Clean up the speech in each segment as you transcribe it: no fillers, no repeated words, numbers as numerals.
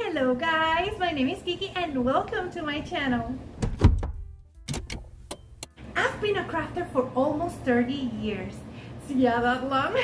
Hello guys, my name is Kiki and welcome to my channel. I've been a crafter for almost 30 years. So yeah, that long?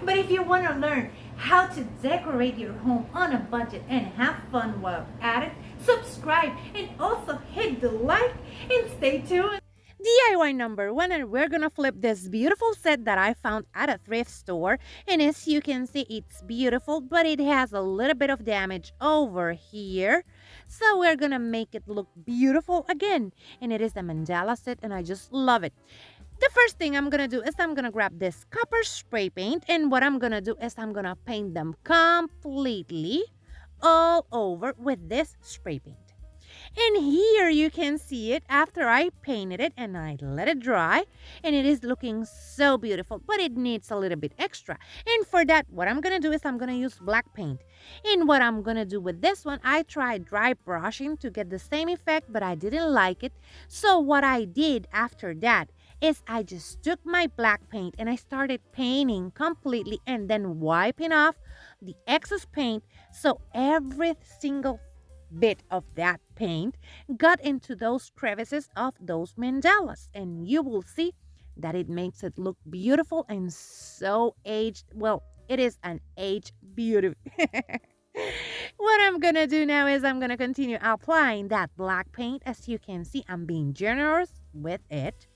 But if you want to learn how to decorate your home on a budget and have fun while at it, subscribe and also hit the like and stay tuned. DIY number one, and we're gonna flip this beautiful set that I found at a thrift store. And as you can see, it's beautiful, but it has a little bit of damage over here. So we're gonna make it look beautiful again. And it is a mandala set, and I just love it. The first thing I'm gonna do is I'm gonna grab this copper spray paint, and what I'm gonna do is I'm gonna paint them completely all over with this spray paint. And here you can see it after I painted it and I let it dry, and it is looking so beautiful, but it needs a little bit extra. And for that, what I'm gonna do is I'm gonna use black paint. And what I'm gonna do with this one, I tried dry brushing to get the same effect, but I didn't like it. So what I did after that is I just took my black paint and I started painting completely and then wiping off the excess paint, so every single bit of that paint got into those crevices of those mandalas, and you will see that it makes it look beautiful and so aged. Well, it is an aged beauty. What I'm gonna do now is I'm gonna continue applying that black paint. As you can see, I'm being generous with it,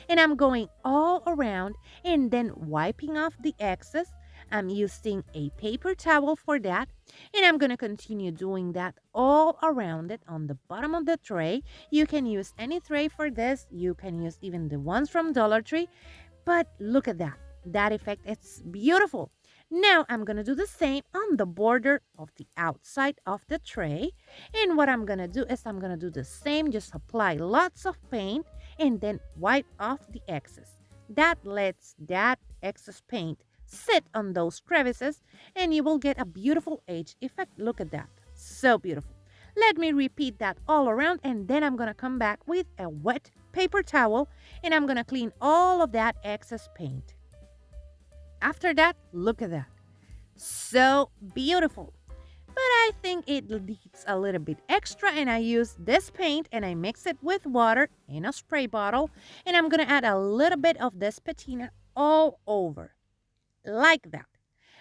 and I'm going all around and then wiping off the excess. I'm using a paper towel for that, and I'm going to continue doing that all around it on the bottom of the tray. You can use any tray for this. You can use even the ones from Dollar Tree, but look at that. That effect, it's beautiful. Now I'm going to do the same on the border of the outside of the tray, and what I'm going to do is I'm going to do the same, just apply lots of paint and then wipe off the excess. That lets that excess paint sit on those crevices, and you will get a beautiful age effect. Look at that, so beautiful. Let me repeat that all around, and then I'm gonna come back with a wet paper towel and I'm gonna clean all of that excess paint. After that, look at that, so beautiful. But I think it needs a little bit extra, and I use this paint and I mix it with water in a spray bottle, and I'm gonna add a little bit of this patina all over like that.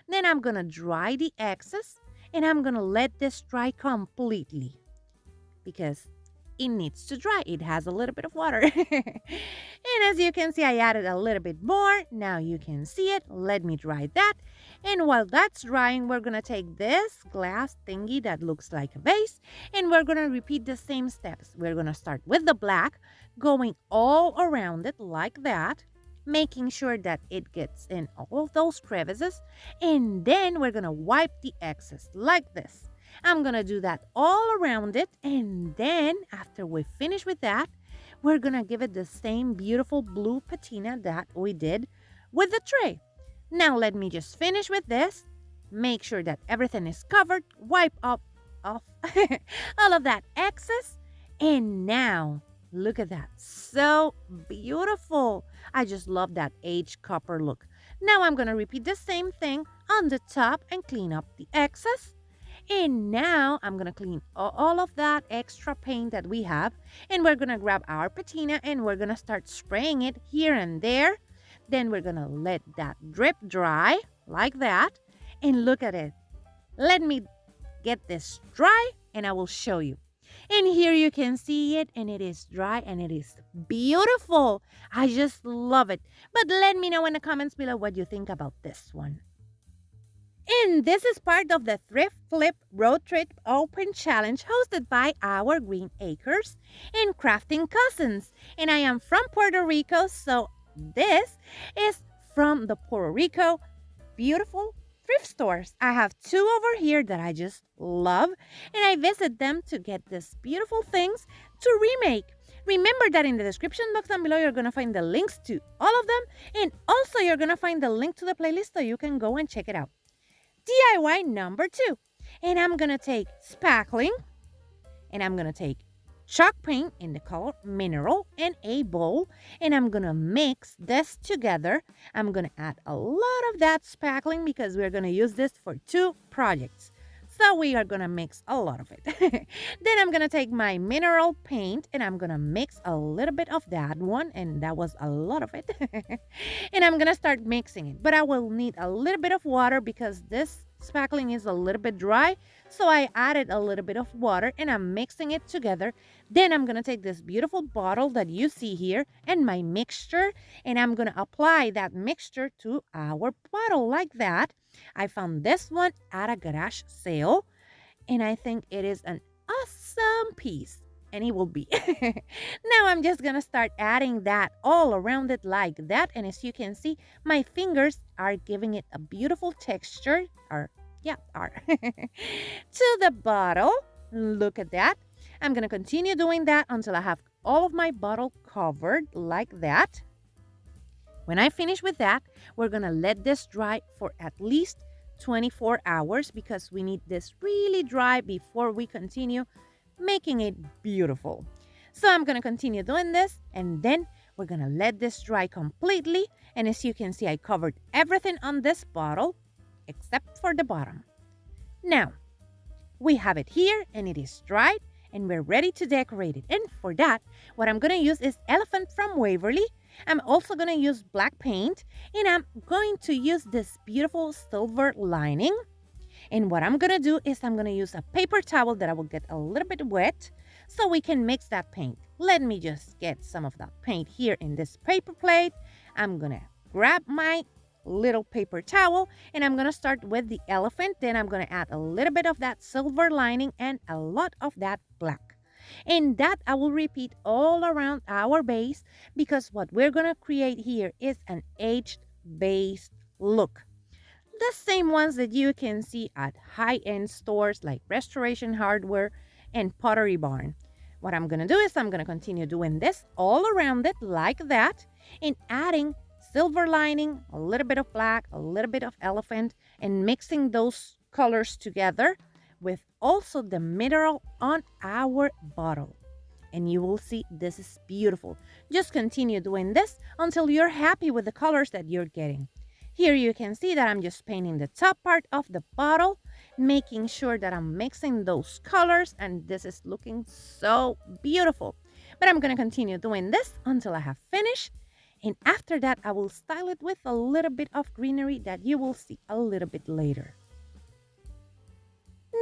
Then I'm gonna dry the excess, and I'm gonna let this dry completely because it needs to dry. It has a little bit of water. And as you can see, I added a little bit more. Now you can see it. Let me dry that. And while that's drying, we're gonna take this glass thingy that looks like a vase, and we're gonna repeat the same steps. We're gonna start with the black, going all around it like that, making sure that it gets in all of those crevices, and then we're gonna wipe the excess like this. I'm gonna do that all around it, and then after we finish with that, we're gonna give it the same beautiful blue patina that we did with the tray. Now let me just finish with this, make sure that everything is covered, wipe off all of that excess, and now look at that, so beautiful. I just love that aged copper look. Now I'm going to repeat the same thing on the top and clean up the excess. And now I'm going to clean all of that extra paint that we have, and we're going to grab our patina and we're going to start spraying it here and there. Then we're going to let that drip dry like that, and look at it. Let me get this dry and I will show you. And here you can see it, and it is dry and it is beautiful. I just love it. But let me know in the comments below what you think about this one. And this is part of the Thrift Flip Road Trip Open Challenge hosted by our Green Acres and Crafting Cousins. And I am from Puerto Rico, so this is from the Puerto Rico beautiful thrift stores. I have two over here that I just love, and I visit them to get these beautiful things to remake. Remember that in the description box down below, you're going to find the links to all of them, and also you're going to find the link to the playlist so you can go and check it out. DIY number 2. And I'm going to take spackling, and I'm going to take chalk paint in the color mineral and a bowl, and I'm gonna mix this together. I'm gonna add a lot of that spackling because we're gonna use this for 2 projects. So we are gonna mix a lot of it. Then I'm gonna take my mineral paint and I'm gonna mix a little bit of that one, and that was a lot of it. And I'm gonna start mixing it, but I will need a little bit of water because this spackling is a little bit dry. So I added a little bit of water and I'm mixing it together. Then I'm gonna take this beautiful bottle that you see here and my mixture, and I'm gonna apply that mixture to our bottle like that. I found this one at a garage sale, and I think it is an awesome piece. And it will be. Now I'm just gonna start adding that all around it like that. And as you can see, my fingers are giving it a beautiful texture. Or, yeah, are. To the bottle. Look at that. I'm gonna continue doing that until I have all of my bottle covered like that. When I finish with that, we're gonna let this dry for at least 24 hours because we need this really dry before we continue making it beautiful. So I'm gonna continue doing this, and then we're gonna let this dry completely. And as you can see, I covered everything on this bottle except for the bottom. Now, we have it here and it is dried and we're ready to decorate it. And for that, what I'm gonna use is Elephant from Waverly. I'm also gonna use black paint, and I'm going to use this beautiful silver lining. And what I'm gonna do is I'm gonna use a paper towel that I will get a little bit wet so we can mix that paint. Let me just get some of that paint here in this paper plate. I'm gonna grab my little paper towel and I'm gonna start with the elephant. Then I'm gonna add a little bit of that silver lining and a lot of that black. And that I will repeat all around our base because what we're gonna create here is an aged base look. The same ones that you can see at high-end stores like Restoration Hardware and Pottery Barn. What I'm gonna do is I'm gonna continue doing this all around it like that, and adding silver lining, a little bit of black, a little bit of elephant, and mixing those colors together with also the mineral on our bottle. And you will see this is beautiful. Just continue doing this until you're happy with the colors that you're getting. Here you can see that I'm just painting the top part of the bottle, making sure that I'm mixing those colors, and this is looking so beautiful. But I'm gonna continue doing this until I have finished, and after that I will style it with a little bit of greenery that you will see a little bit later.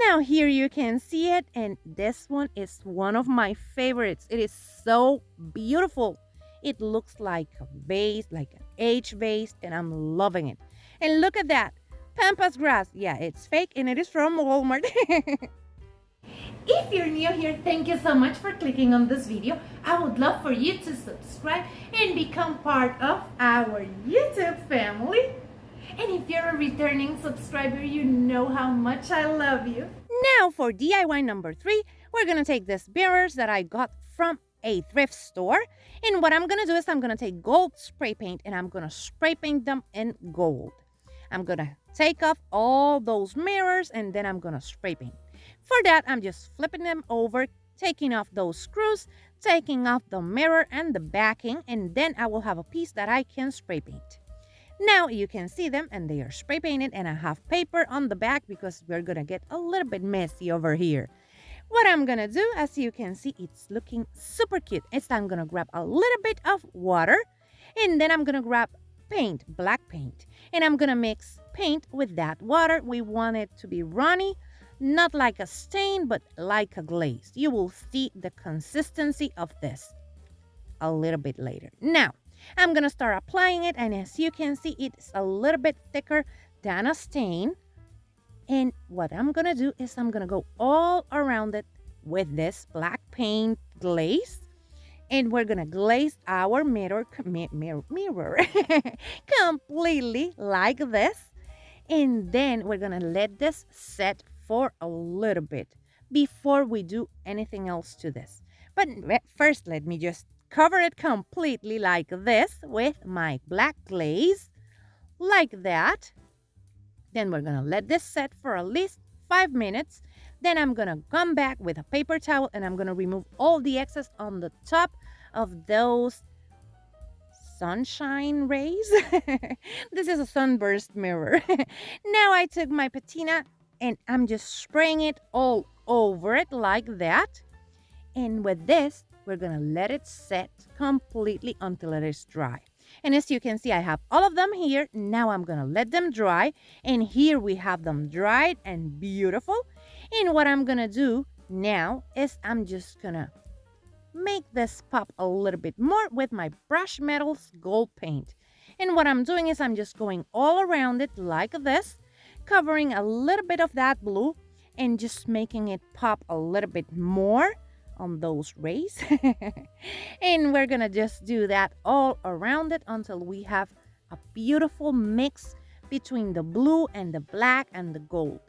Now here you can see it, and this one is one of my favorites. It is so beautiful. It looks like a vase, like an aged vase, and I'm loving it. And look at that, pampas grass. Yeah, it's fake and it is from Walmart. If you're new here, thank you so much for clicking on this video. I would love for you to subscribe and become part of our YouTube family. And if you're a returning subscriber, you know how much I love you. Now for DIY number 3, we're gonna take these mirrors that I got from a thrift store, and what I'm gonna do is I'm gonna take gold spray paint and I'm gonna spray paint them in gold. I'm gonna take off all those mirrors and then I'm gonna spray paint. For that, I'm just flipping them over, taking off those screws, taking off the mirror and the backing, and then I will have a piece that I can spray paint. Now you can see them and they are spray painted, and I have paper on the back because we're gonna get a little bit messy over here. What I'm gonna do, as you can see, it's looking super cute, is I'm gonna grab a little bit of water, and then I'm gonna grab paint, black paint, and I'm gonna mix paint with that water. We want it to be runny, not like a stain, but like a glaze. You will see the consistency of this a little bit later. Now, I'm gonna start applying it, and as you can see, it's a little bit thicker than a stain. And what I'm gonna do is I'm gonna go all around it with this black paint glaze, and we're gonna glaze our mirror completely like this. And then we're gonna let this set for a little bit before we do anything else to this. But first, let me just cover it completely like this with my black glaze, like that. Then we're gonna let this set for at least 5 minutes. Then I'm gonna come back with a paper towel and I'm gonna remove all the excess on the top of those sunshine rays. This is a sunburst mirror. Now I took my patina And I'm just spraying it all over it like that. And with this, we're gonna let it set completely until it is dry. And as you can see, I have all of them here. Now I'm gonna let them dry. And here we have them dried and beautiful. And what I'm gonna do now is I'm just gonna make this pop a little bit more with my Brush Metals gold paint. And what I'm doing is I'm just going all around it like this, covering a little bit of that blue and just making it pop a little bit more on those rays. And we're gonna just do that all around it until we have a beautiful mix between the blue and the black and the gold.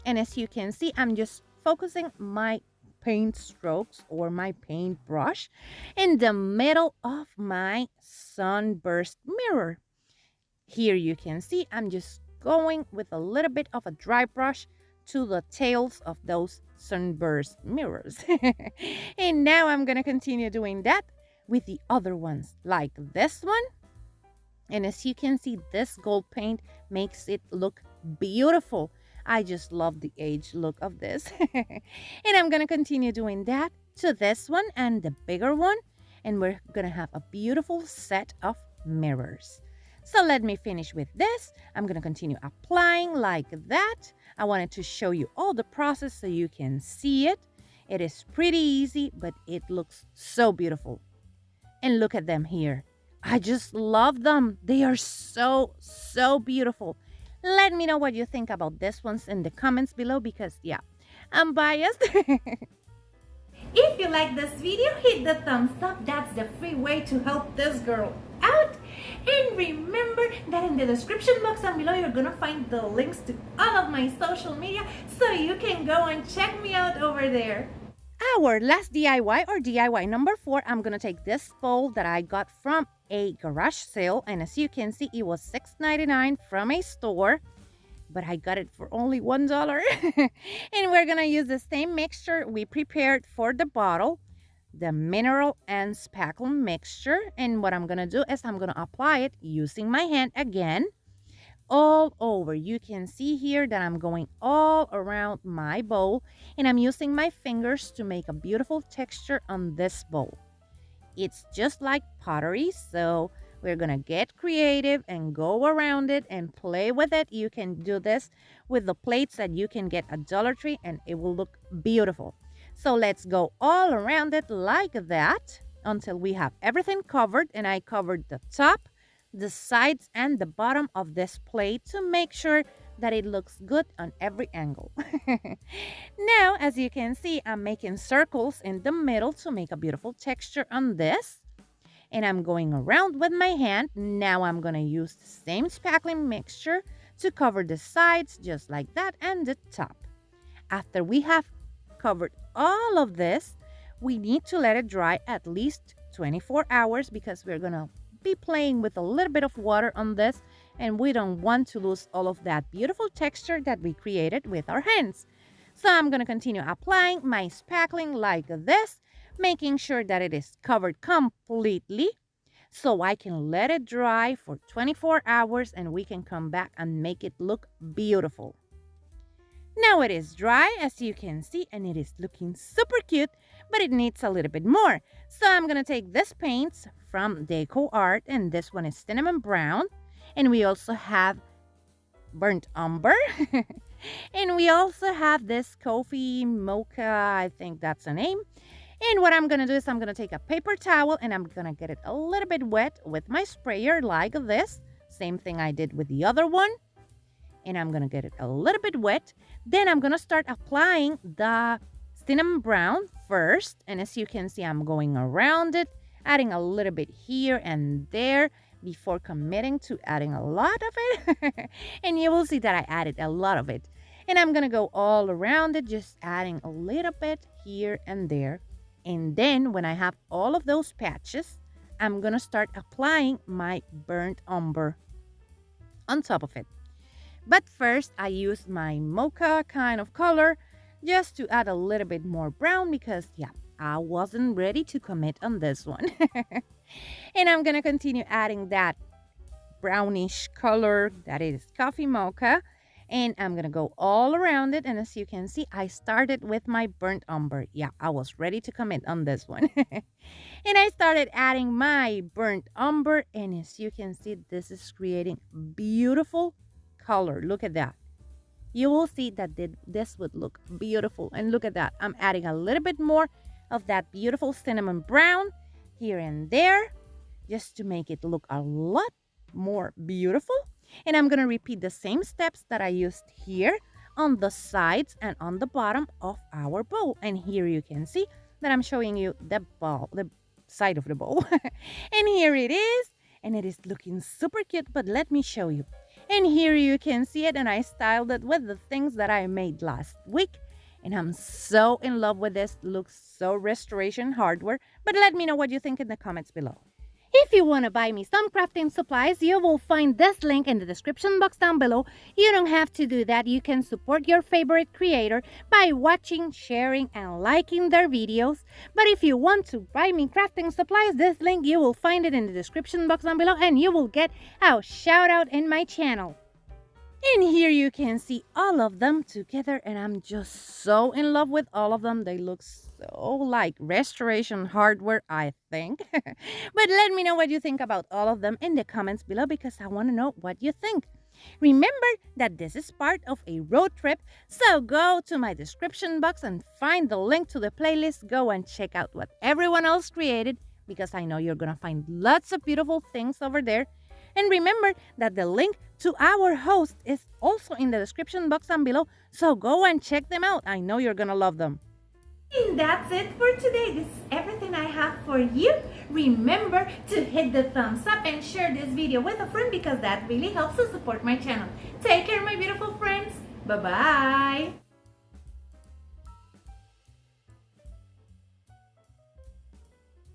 And as you can see, I'm just focusing my paint strokes or my paint brush in the middle of my sunburst mirror. Here you can see I'm just going with a little bit of a dry brush to the tails of those sunburst mirrors. And now I'm gonna continue doing that with the other ones, like this one. And as you can see, this gold paint makes it look beautiful. I just love the aged look of this. And I'm gonna continue doing that to this one and the bigger one. And we're gonna have a beautiful set of mirrors. So let me finish with this. I'm gonna continue applying like that. I wanted to show you all the process so you can see it. It is pretty easy, but it looks so beautiful. And look at them here. I just love them. They are so, so beautiful. Let me know what you think about this ones in the comments below because, yeah, I'm biased. If you like this video, hit the thumbs up. That's the free way to help this girl out. And remember that in the description box down below, you're gonna find the links to all of my social media so you can go and check me out over there. Our last DIY or DIY number 4, I'm gonna take this bowl that I got from a garage sale, and as you can see, it was $6.99 from a store, but I got it for only $1. And we're gonna use the same mixture we prepared for the bottle, the mineral and spackle mixture. And what I'm gonna do is I'm gonna apply it using my hand again all over. You can see here that I'm going all around my bowl, and I'm using my fingers to make a beautiful texture on this bowl. It's just like pottery, so we're gonna get creative and go around it and play with it. You can do this with the plates that you can get at Dollar Tree and it will look beautiful. So let's go all around it like that until we have everything covered. And I covered the top, the sides, and the bottom of this plate to make sure that it looks good on every angle. Now, as you can see, I'm making circles in the middle to make a beautiful texture on this. And I'm going around with my hand. Now I'm going to use the same spackling mixture to cover the sides just like that and the top. After we have covered all of this, we need to let it dry at least 24 hours because we're going to be playing with a little bit of water on this, and we don't want to lose all of that beautiful texture that we created with our hands. So I'm going to continue applying my spackling like this, making sure that it is covered completely so I can let it dry for 24 hours and we can come back and make it look beautiful. Now it is dry, as you can see, and it is looking super cute, but it needs a little bit more. So I'm going to take this paint from Deco Art, and this one is cinnamon brown, and we also have burnt umber. And we also have this coffee mocha, I think that's the name. And what I'm going to do is I'm going to take a paper towel and I'm going to get it a little bit wet with my sprayer like this. Same thing I did with the other one. And I'm going to get it a little bit wet. Then I'm going to start applying the cinnamon brown first. And as you can see, I'm going around it, adding a little bit here and there before committing to adding a lot of it. And you will see that I added a lot of it. And I'm going to go all around it, just adding a little bit here and there. And then when I have all of those patches, I'm going to start applying my burnt umber on top of it. But first, I use my mocha kind of color just to add a little bit more brown because, yeah, I wasn't ready to commit on this one. And I'm going to continue adding that brownish color that is coffee mocha. And I'm gonna go all around it. And as you can see, I started with my burnt umber. Yeah, I was ready to commit on this one. And I started adding my burnt umber. And as you can see, this is creating beautiful color. Look at that. You will see that this would look beautiful. And look at that. I'm adding a little bit more of that beautiful cinnamon brown here and there, just to make it look a lot more beautiful. And I'm going to repeat the same steps that I used here on the sides and on the bottom of our bowl. And here you can see that I'm showing you the side of the bowl. And here it is. And it is looking super cute, but let me show you. And here you can see it, and I styled it with the things that I made last week. And I'm so in love with this. Looks so restoration hardware. But let me know what you think in the comments below. If you want to buy me some crafting supplies, you will find this link in the description box down below. You don't have to do that. You can support your favorite creator by watching, sharing, and liking their videos. But if you want to buy me crafting supplies, this link, you will find it in the description box down below, and you will get a shout out in my channel. And here you can see all of them together, and I'm just so in love with all of them. They look so like restoration hardware, I think. But let me know what you think about all of them in the comments below, because I want to know what you think. Remember that this is part of a road trip, so go to my description box and find the link to the playlist. Go and check out what everyone else created, because I know you're going to find lots of beautiful things over there. And remember that the link to our host is also in the description box down below, so go and check them out. I know you're gonna love them. And that's it for today. This is everything I have for you. Remember to hit the thumbs up and share this video with a friend, because that really helps to support my channel. Take care, my beautiful friends. Bye-bye.